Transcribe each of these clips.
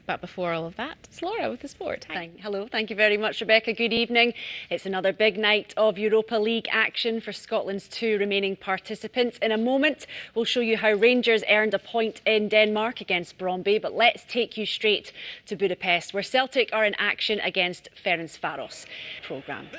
But before all of that, it's Laura with the sport. Hi. Hello, thank you very much, Rebecca. Good evening. It's another big night of Europa League action for Scotland's 2 remaining participants. In a moment, we'll show you how Rangers earned a point in Denmark against Brøndby. But let's take you straight to Budapest, where Celtic are in action against Ferencváros. Programme.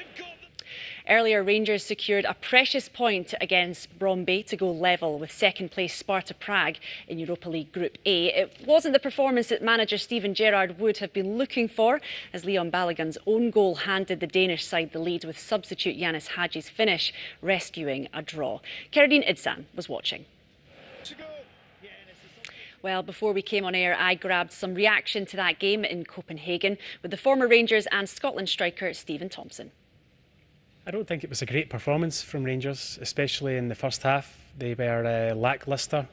Earlier, Rangers secured a precious point against Brøndby to go level with second-place Sparta Prague in Europa League Group A. It wasn't the performance that manager Steven Gerrard would have been looking for, as Leon Balogun's own goal handed the Danish side the lead, with substitute Yanis Hadji's finish rescuing a draw. Keraldine Idsan was watching. Well, before we came on air, I grabbed some reaction to that game in Copenhagen with the former Rangers and Scotland striker Stephen Thompson. I don't think it was a great performance from Rangers, especially in the first half. They were lacklustre,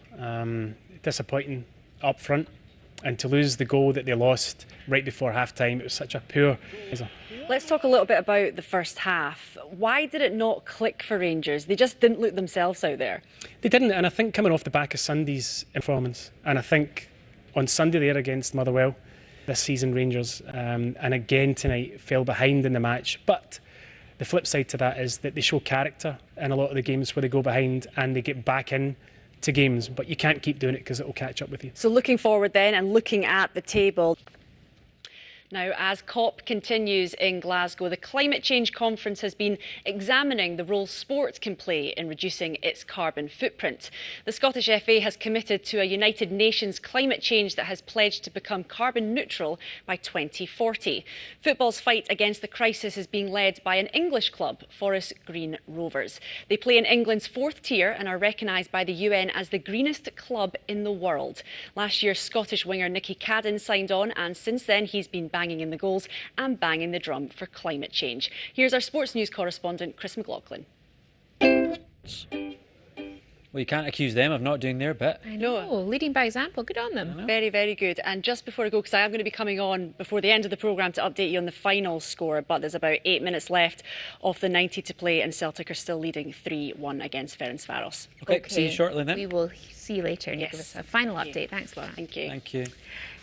disappointing up front, and to lose the goal that they lost right before half-time, it was such a poor... Let's talk a little bit about the first half. Why did it not click for Rangers? They just didn't look themselves out there. They didn't, and I think coming off the back of Sunday's performance, and I think on Sunday there against Motherwell, this season Rangers, and again tonight, fell behind in the match, but the flip side to that is that they show character in a lot of the games where they go behind and they get back in to games, but you can't keep doing it because it will catch up with you. So looking forward then and looking at the table. Now, as COP continues in Glasgow, the Climate Change Conference has been examining the role sport can play in reducing its carbon footprint. The Scottish FA has committed to a United Nations climate change that has pledged to become carbon neutral by 2040. Football's fight against the crisis is being led by an English club, Forest Green Rovers. They play in England's 4th tier and are recognised by the UN as the greenest club in the world. Last year, Scottish winger Nicky Cadden signed on, and since then he's been banging in the goals and banging the drum for climate change. Here's our sports news correspondent, Chris McLaughlin. Well, you can't accuse them of not doing their bit. I know, leading by example. Good on them. Very, very good. And just before I go, because I am going to be coming on before the end of the programme to update you on the final score, but there's about 8 minutes left of the 90 to play, and Celtic are still leading 3-1 against Ferencváros. Okay, see you shortly then. We will see you later and give us a final update. Thanks, Laura. Thank you. Thank you.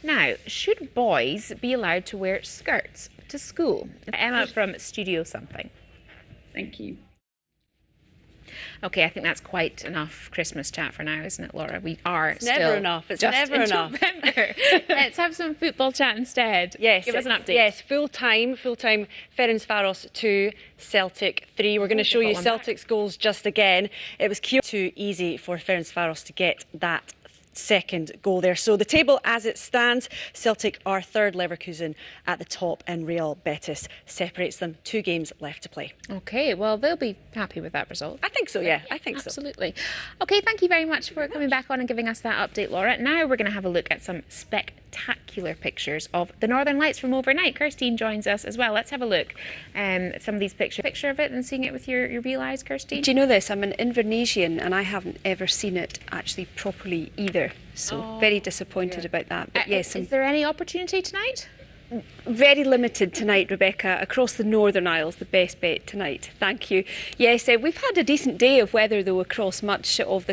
Now, should boys be allowed to wear skirts to school? Emma from Studio Something. Thank you. OK, I think that's quite enough Christmas chat for now, isn't it, Laura? We are It's still never enough. It's just never in enough. November. Let's have some football chat instead. Yes. Give us an update. Yes, full time. Ferencváros 2, Celtic 3. We're going to show you Celtic's goals just again. It was too easy for Ferencváros to get that second goal there. So the table as it stands, Celtic are 3rd, Leverkusen at the top, and Real Betis separates them. 2 games left to play. OK, well, they'll be happy with that result. I think so, yeah. I think so. Absolutely. OK, thank you very much for coming back on and giving us that update, Laura. Now we're going to have a look at some spectacular pictures of the Northern Lights from overnight. Kirstine joins us as well. Let's have a look at some of these pictures. Picture of it and seeing it with your real eyes, Kirstine. Do you know this? I'm an Invernessian and I haven't ever seen it actually properly either. So very disappointed about that. But yes, is there any opportunity tonight? Very limited tonight, Rebecca, across the Northern Isles, the best bet tonight. Thank you. Yes, we've had a decent day of weather, though, across much of the